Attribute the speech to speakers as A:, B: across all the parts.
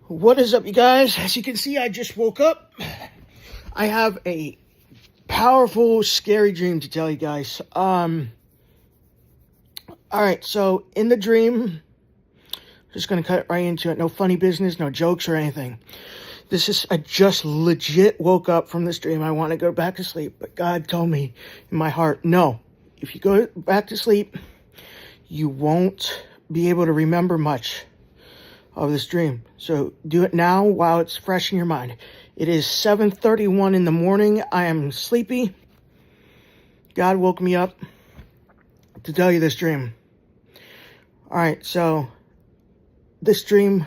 A: What is up, you guys? As you can see, I just woke up. I have a powerful, scary dream to tell you guys. Alright, so in the dream, just gonna cut right into it. No funny business, no jokes or anything. I just legit woke up from this dream. I want to go back to sleep, but God told me in my heart, no. If you go back to sleep, you won't be able to remember much of this dream. So do it now while it's fresh in your mind. It is 7:31 in the morning. I am sleepy. God woke me up to tell you this dream. Alright, so this dream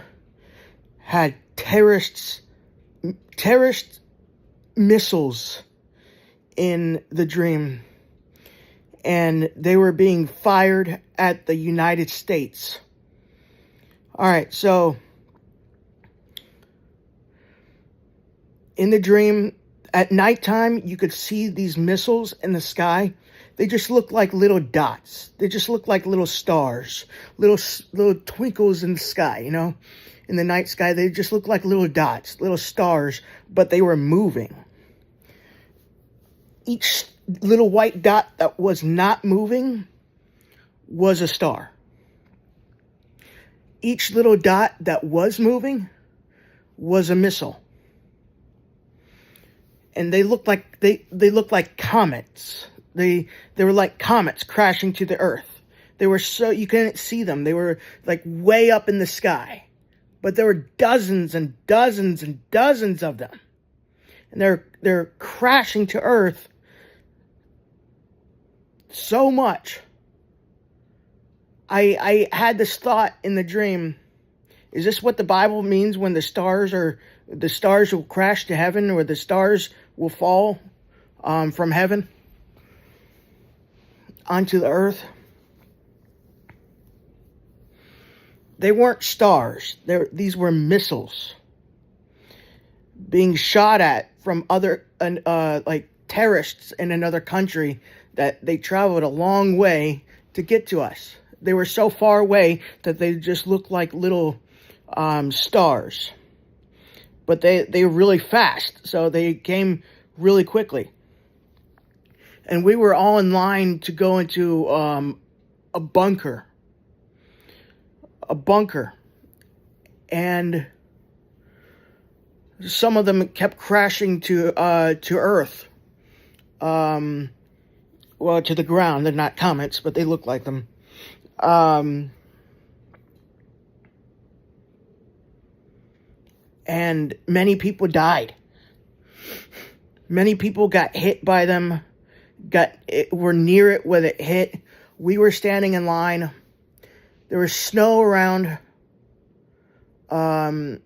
A: had terrorist missiles in the dream, and they were being fired at the United States. Alright, so in the dream, at nighttime, you could see these missiles in the sky. They just look like little dots. They just look like little stars, little twinkles in the sky, you know? In the night sky, they just look like little dots, little stars, but they were moving. Each little white dot that was not moving was a star. Each little dot that was moving was a missile. And they looked like they looked like comets. They were like comets crashing to the earth. They were so you couldn't see them. They were like way up in the sky. But there were dozens and dozens and dozens of them. And they're crashing to earth so much. I had this thought in the dream. Is this what the Bible means when the stars will crash to heaven, or the stars will fall from heaven onto the earth? They weren't stars. These were missiles being shot at from other like terrorists in another country, that they traveled a long way to get to us. They were so far away that they just looked like little stars. But they were really fast, so they came really quickly. And we were all in line to go into a bunker. And some of them kept crashing to Earth. Well, to the ground. They're not comets, but they look like them. And many people died. Many people got hit by them. Were near it when it hit. We were standing in line. There was snow around. And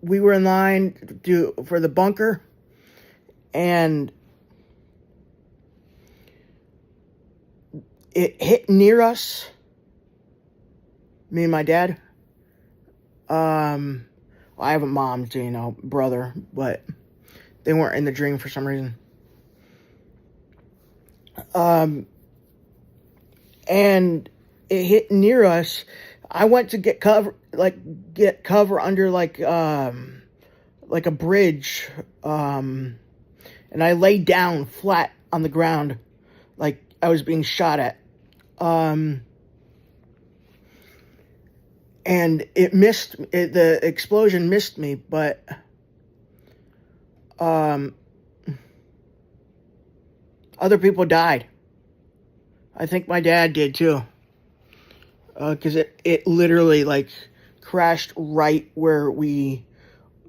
A: we were in line for the bunker. And it hit near us. Me and my dad. I have a mom too, brother, but they weren't in the dream for some reason. And it hit near us. I went to get cover under like a bridge, and I laid down flat on the ground, like I was being shot at. And the explosion missed me, but other people died. I think my dad did too. Because it literally like crashed right where we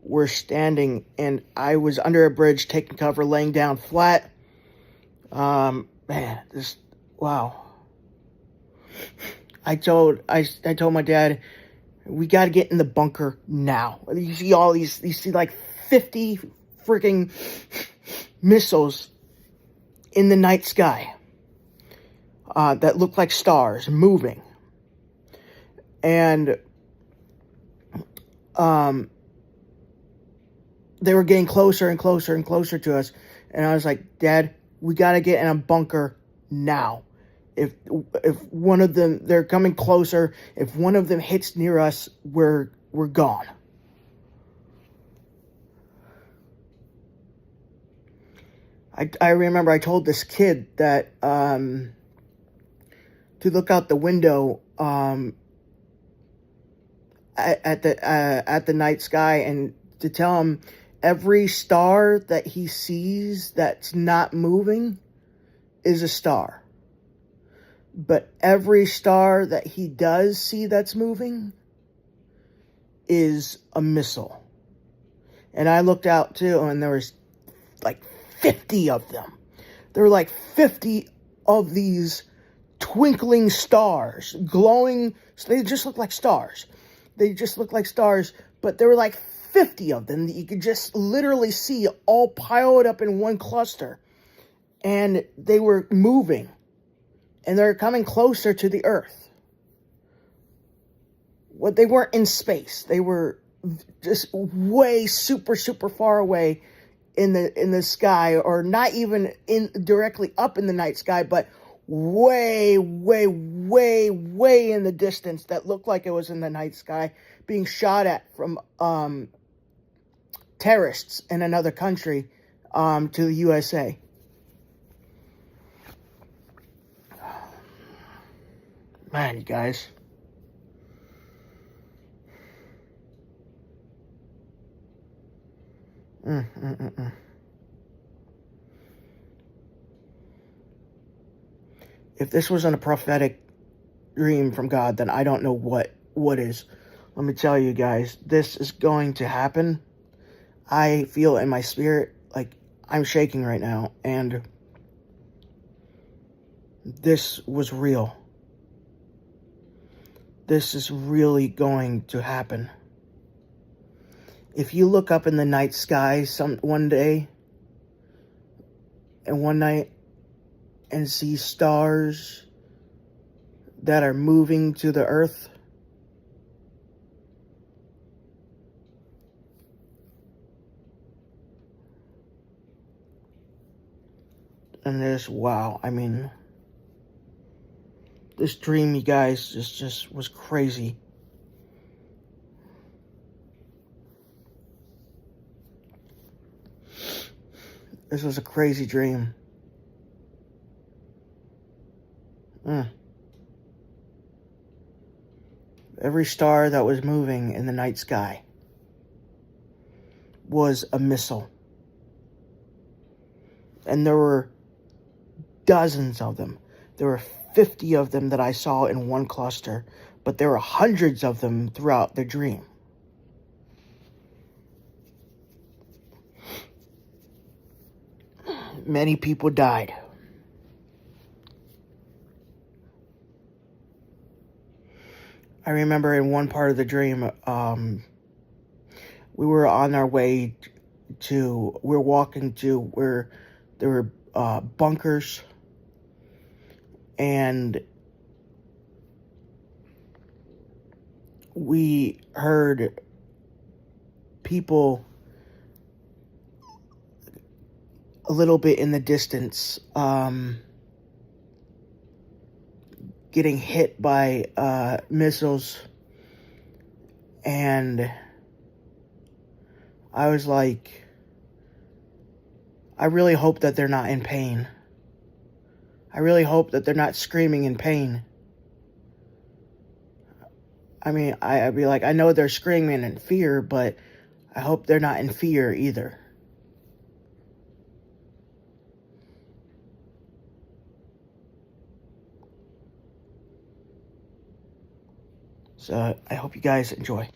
A: were standing, and I was under a bridge taking cover, laying down flat. Man, wow. I told my dad, we got to get in the bunker now. You see you see like 50 freaking missiles in the night sky that look like stars moving. And they were getting closer and closer and closer to us. And I was like, Dad, we got to get in a bunker now. If one of them, they're coming closer. If one of them hits near us, we're gone. I remember I told this kid that to look out the window at the night sky, and to tell him every star that he sees that's not moving is a star. But every star that he does see that's moving is a missile. And I looked out too, and there was like 50 of them. There were like 50 of these twinkling stars, glowing. They just look like stars. But there were like 50 of them that you could just literally see all piled up in one cluster. And they were moving. And they're coming closer to the Earth. What, they weren't in space. They were just way super far away in the sky, or not even directly up in the night sky, but way in the distance that looked like it was in the night sky, being shot at from terrorists in another country to the USA. Man, you guys. If this wasn't a prophetic dream from God, then I don't know what is. Let me tell you guys, this is going to happen. I feel in my spirit like I'm shaking right now, and this was real. This is really going to happen. If you look up in the night sky one day and one night and see stars that are moving to the Earth, and this, wow, I mean, this dream, you guys, just was crazy. This was a crazy dream. Every star that was moving in the night sky was a missile. And there were dozens of them. There were 50 of them that I saw in one cluster, but there were hundreds of them throughout the dream. Many people died. I remember in one part of the dream, we were on our way we were walking to where there were bunkers, and we heard people a little bit in the distance getting hit by missiles, and I was like, I really hope that they're not in pain. I really hope that they're not screaming in pain. I mean, I'd be like, I know they're screaming in fear, but I hope they're not in fear either. So I hope you guys enjoy.